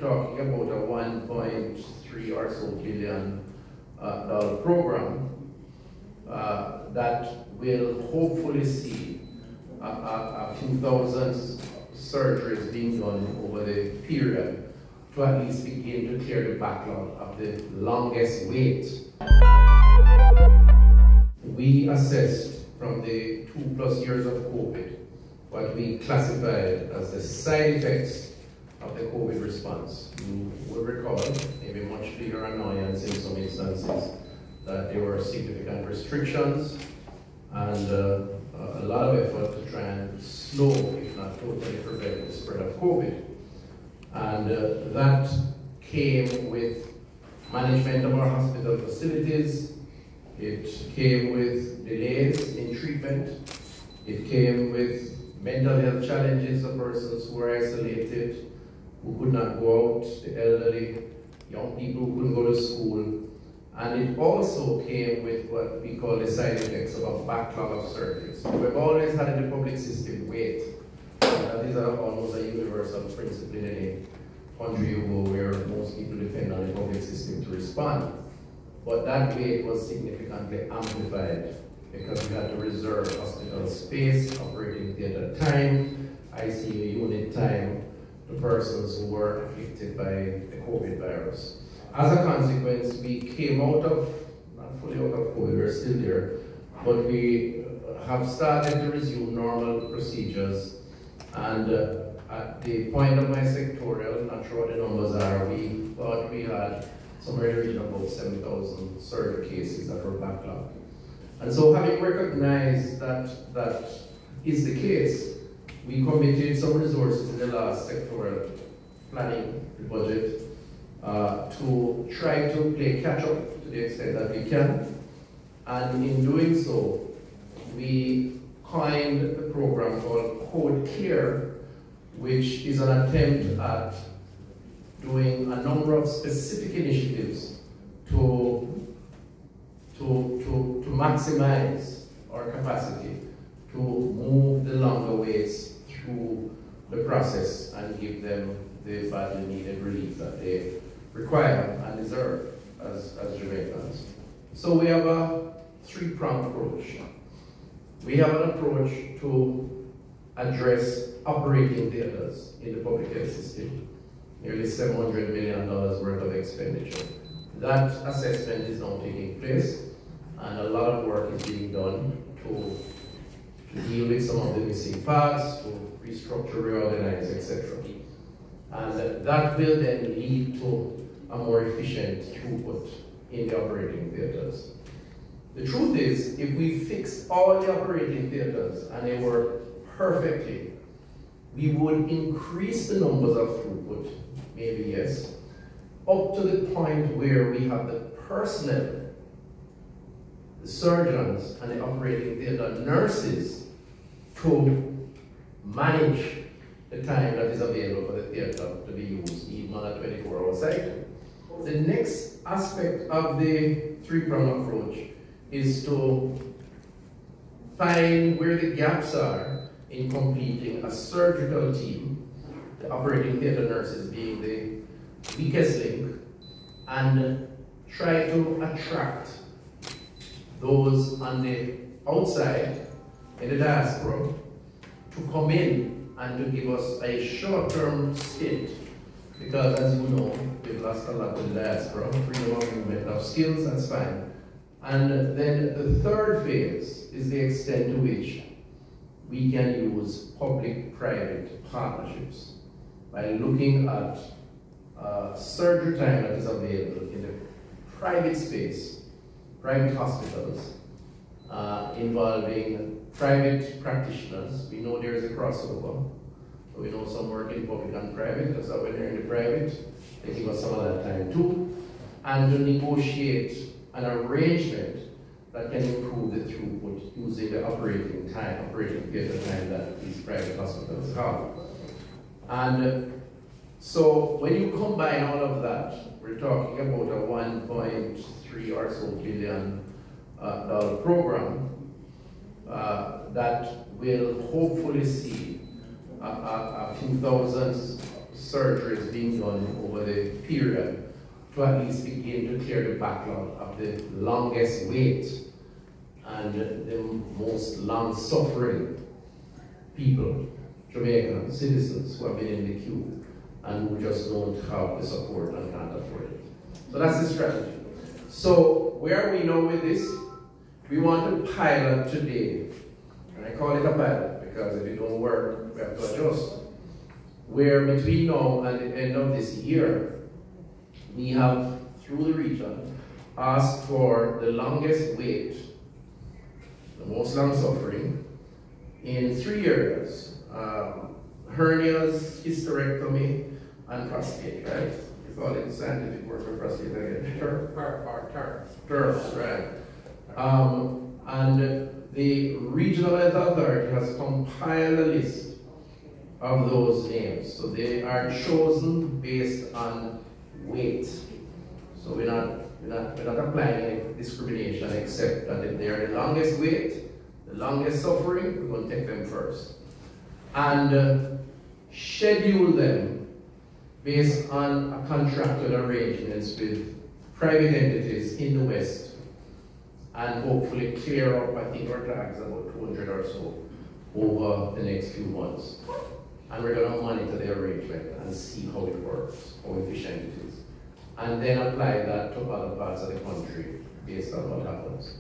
talking about a 1.3 or so billion dollar program that will hopefully see a few thousand surgeries being done over the period to at least begin to clear the backlog of the longest wait. We assessed from the 2+ years of COVID what we classified as the side effects of the COVID response. You will recall, maybe much bigger annoyance in some instances, that there were significant restrictions and a lot of effort to try and slow, if not totally prevent, the spread of COVID. And that came with management of our hospital facilities. It came with delays in treatment. It came with mental health challenges of persons who were isolated, who could not go out, the elderly, young people who couldn't go to school. And it also came with what we call the side effects of a backlog of surgeries. We've always had in the public system wait. That is almost a universal principle in any country you go where most people depend on the public system to respond. But that wait was significantly amplified because we had to reserve hospital space, operating theater time, ICU unit time to persons who were afflicted by the COVID virus. As a consequence, we came out of, not fully out of COVID, we're still there, but we have started to resume normal procedures. And at the point of my sectorial, not sure what the numbers are, we thought we had somewhere in the region of about 7,000 surgery cases that were backlogged. And so having recognized that that is the case, we committed some resources in the last sectorial planning, the budget, to try to play catch up to the extent that we can. And in doing so, we coined a program called Code Care, which is an attempt at doing a number of specific initiatives to maximize our capacity to move the longer waits through the process and give them the badly needed relief that they require and deserve as Jamaicans. So we have a three-pronged approach. We have an approach to address operating theaters in the public health system, nearly $700 million worth of expenditure. That assessment is now taking place, and a lot of work is being done to deal with some of the missing parts, to restructure, reorganize, etc. And that will then lead to a more efficient throughput in the operating theaters. The truth is, if we fixed all the operating theaters and they work perfectly, we would increase the numbers of throughput, maybe yes, up to the point where we have the personnel, the surgeons and the operating theater nurses to manage the time that is available for the theater to be used, even on a 24-hour cycle. The next aspect of the three-pronged approach is to find where the gaps are in completing a surgical team, the operating theater nurses being the weakest link, and try to attract those on the outside in the diaspora to come in and to give us a short-term stint, because as you know, we've lost a lot with the diaspora, freedom of movement of skills, that's fine. And then the third phase is the extent to which we can use public-private partnerships by looking at surgery time that is available in the private space, private hospitals, involving private practitioners. We know there is a crossover. So we know some work in public and private, because when they're in the private, they give us some of that time too. And to negotiate an arrangement that can improve the throughput using the operating theater time that these private hospitals have. And so when you combine all of that, we're talking about a 1.3 or so billion dollar program that will hopefully see a few thousand surgeries being done over the period to at least begin to clear the backlog of the longest wait and the most long-suffering people, Jamaican citizens who have been in the queue and who just don't have the support and can't afford it. So that's the strategy. So where are we now with this? We want to pilot today, and I call it a pilot because if it don't work, we have to adjust. Where between now and the end of this year, we have, through the region, asked for the longest wait, the most long-suffering, in 3 areas. Hernias, hysterectomy, and prostate, right? We call it scientific word for prostate again. TERPs, right? And the Regional Health Authority has compiled a list of those names. So they are chosen based on weight. So we're not applying any discrimination except that if they are the longest wait, the longest suffering, we're going to take them first. And schedule them based on a contractual arrangements with private entities in the West, and hopefully clear up, I think our tags about 200 or so over the next few months. And we're going to monitor the arrangement and see how it works, how efficient it is. And then apply that to other parts of the country based on what happens.